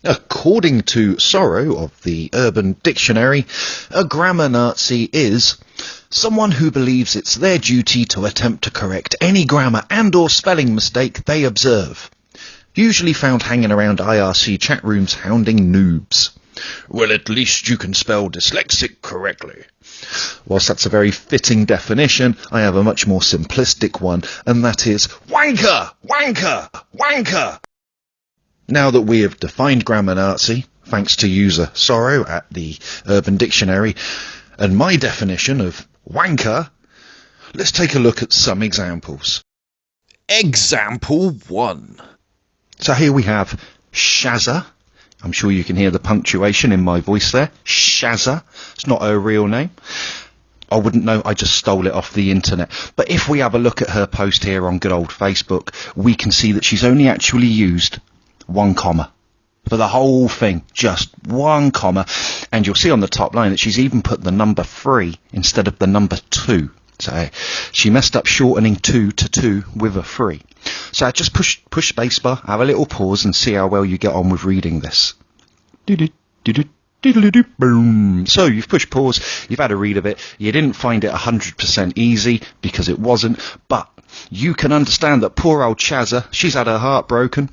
According to Sorrow of the Urban Dictionary, a grammar Nazi is someone who believes it's their duty to attempt to correct any grammar and or spelling mistake they observe. Usually found hanging around IRC chat rooms hounding noobs. Well, at least you can spell dyslexic correctly. Whilst that's a very fitting definition, I have a much more simplistic one, and that is wanker, wanker, wanker. Now that we have defined grammar Nazi, thanks to user Sorrow at the Urban Dictionary, and my definition of wanker, let's take a look at some examples. Example 1. So here we have Shazza. I'm sure you can hear the punctuation in my voice there. Shazza. It's not her real name. I wouldn't know, I just stole it off the internet. But if we have a look at her post here on good old Facebook, we can see that she's only actually used 1 comma for the whole thing, just 1 comma, and you'll see on the top line that she's even put the number 3 instead of the number 2. So she messed up shortening 2 to 2 with a 3. So just push spacebar, have a little pause, and see how well you get on with reading this. Boom. So you've pushed pause, you've had a read of it, you didn't find it 100% easy, because it wasn't, but you can understand that poor old Shazza, she's had her heart broken.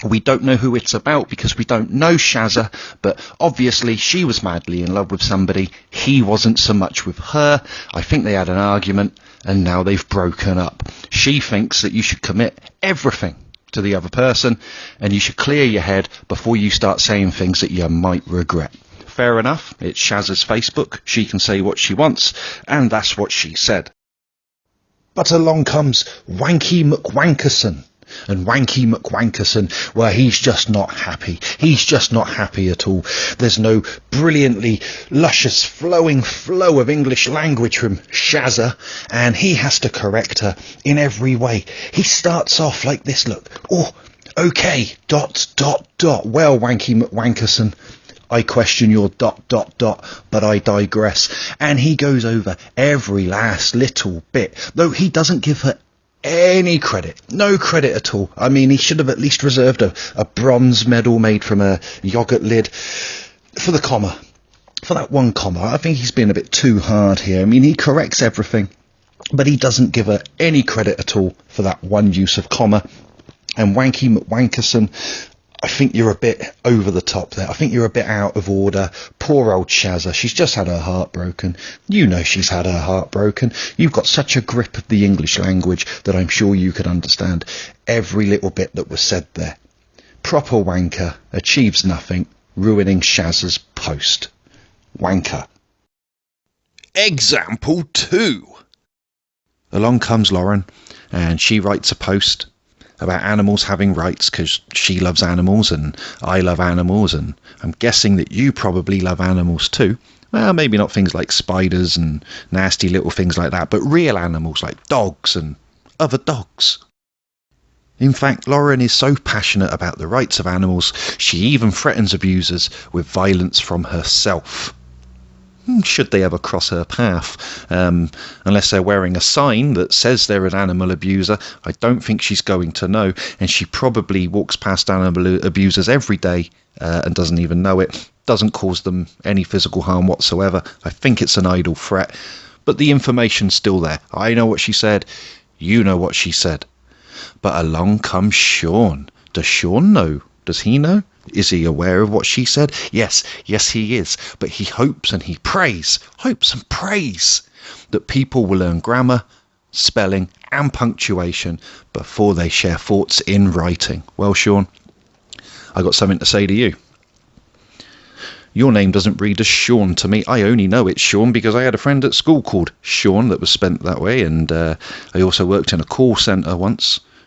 We don't know who it's about because we don't know Shazza, but obviously she was madly in love with somebody. He wasn't so much with her. I think they had an argument and now they've broken up. She thinks that you should commit everything to the other person and you should clear your head before you start saying things that you might regret. Fair enough. It's Shazza's Facebook. She can say what she wants, and that's what she said. But along comes Wanky McWankerson. And Wanky McWankerson, well, he's just not happy. He's just not happy at all. There's no brilliantly luscious flowing flow of English language from Shazza, and he has to correct her in every way. He starts off like this, look. Oh, okay, ... Well, Wanky McWankerson, I question your ... but I digress. And he goes over every last little bit, though he doesn't give her any credit, no credit at all. I mean, he should have at least reserved a bronze medal made from a yogurt lid for the comma, for that 1 comma. I think he's been a bit too hard here. I mean, he corrects everything, but he doesn't give her any credit at all for that 1 use of comma. And Wanky McWankerson, I think you're a bit over the top there. I think you're a bit out of order. Poor old Shazza. She's just had her heart broken. You know she's had her heart broken. You've got such a grip of the English language that I'm sure you could understand every little bit that was said there. Proper wanker achieves nothing, ruining Shazza's post. Wanker. Example 2. Along comes Lauren, and she writes a post about animals having rights because she loves animals and I love animals, and I'm guessing that you probably love animals too. Well, maybe not things like spiders and nasty little things like that, but real animals like dogs and other dogs. In fact, Lauren is so passionate about the rights of animals, she even threatens abusers with violence from herself. Should they ever cross her path, unless they're wearing a sign that says they're an animal abuser, I don't think she's going to know, and she probably walks past animal abusers every day and doesn't even know it, doesn't cause them any physical harm whatsoever. I think it's an idle threat, but the information's still there. I know what she said, you know what she said. But along comes Sean. Does Sean know? Does he know? Is he aware of what she said? Yes, he is. But he hopes and he prays, that people will learn grammar, spelling and punctuation before they share thoughts in writing. Well, Sean, I got something to say to you. Your name doesn't read as Sean to me. I only know it's Sean because I had a friend at school called Sean that was spent that way, and I also worked in a call centre once.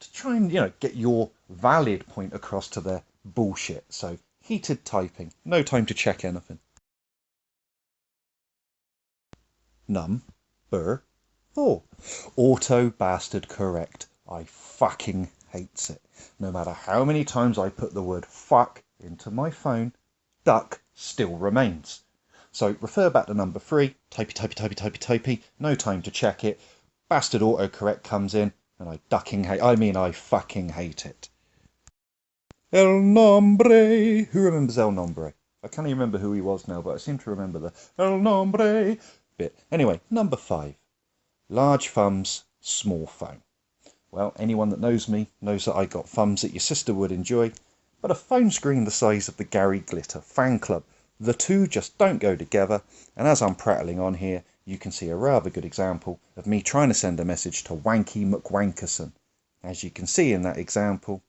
to try and, get your valid point across to their bullshit. So, heated typing, no time to check anything. Number 4. Auto bastard correct. I fucking hates it. No matter how many times I put the word fuck into my phone, duck still remains. So refer back to number 3, typey, no time to check it, bastard autocorrect comes in, and I fucking hate it. El nombre. Who remembers El nombre? I can't even remember who he was now, but I seem to remember the El nombre bit. Anyway, number 5. Large thumbs, small phone. Well, anyone that knows me knows that I got thumbs that your sister would enjoy, but a phone screen the size of the Gary Glitter fan club, the two just don't go together, and as I'm prattling on here, you can see a rather good example of me trying to send a message to Wanky McWankerson. As you can see in that example,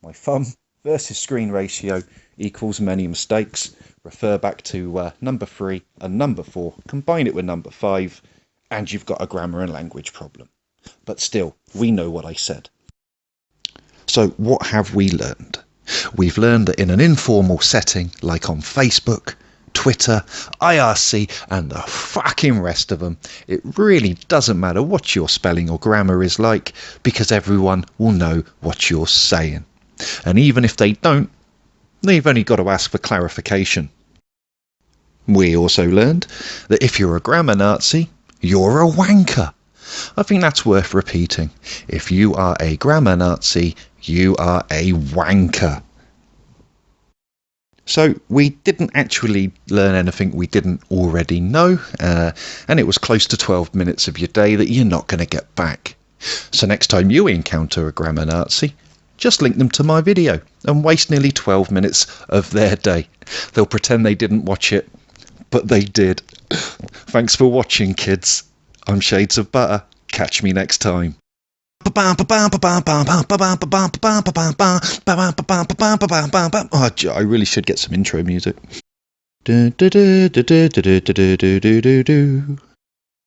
my thumb versus screen ratio equals many mistakes. Refer back to number 3 and number 4, combine it with number 5, and you've got a grammar and language problem. But still, we know what I said. So what have we learned? We've learned that in an informal setting, like on Facebook, Twitter, IRC, and the fucking rest of them, it really doesn't matter what your spelling or grammar is like, because everyone will know what you're saying. And even if they don't, they've only got to ask for clarification. We also learned that if you're a grammar Nazi, you're a wanker. I think that's worth repeating. If you are a grammar Nazi, you are a wanker. So we didn't actually learn anything we didn't already know, and it was close to 12 minutes of your day that you're not going to get back. So next time you encounter a grammar Nazi, just link them to my video and waste nearly 12 minutes of their day. They'll pretend they didn't watch it, but they did. Thanks for watching, kids. I'm Shades of Butter. Catch me next time. I really should get some intro music.